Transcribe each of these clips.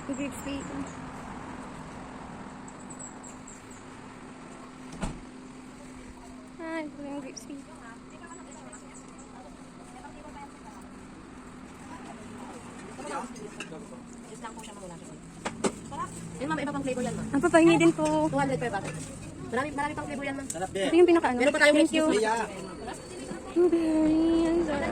Grape sweet. Ah, ito yung grape sweet. Just lang po siya mawala siya. Yan ma'am, iba pang flavor yan ma'am. Ang papahingi din po. 200 per bottle. Marami pang flavor yan ma'am. Sarap Ito din. yung pinaka-ano. Meron pa tayong Thank you. Kuya. Blueberry. Ang sarap.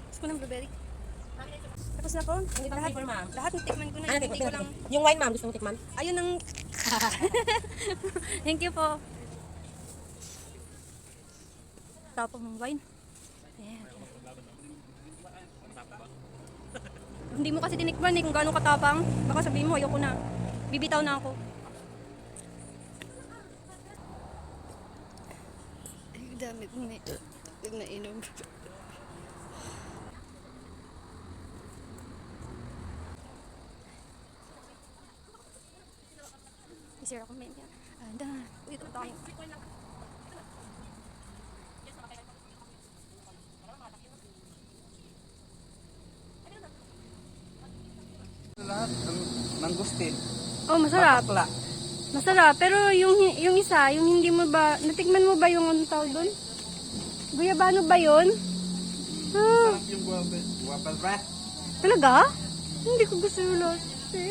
Gusto ko ng blueberry. Tapos na po. Yung ibang flavor ma'am. Lahat tikman ko na. Ano, Hindi ko lang. yung wine ma'am, gusto mong tikman? Ayun ang... Thank you po. Tapos ng wine. Yeah. Hindi mo kasi tinikman eh kung gaano katapang. Baka sabihin mo, ayoko na. Bibitaw na ako. Ay, dami kong nainom. Zero comment yan. Uy, ito tayo. Lahat ng mangustin. Oh, masarap. Matakla. Masarap. Pero yung isa, yung hindi mo ba, natikman mo ba yung ano tawag doon? Guyabano ba yun? Ah, Sarap yung guwapal ba? talaga? Hindi ko gusto yung latte.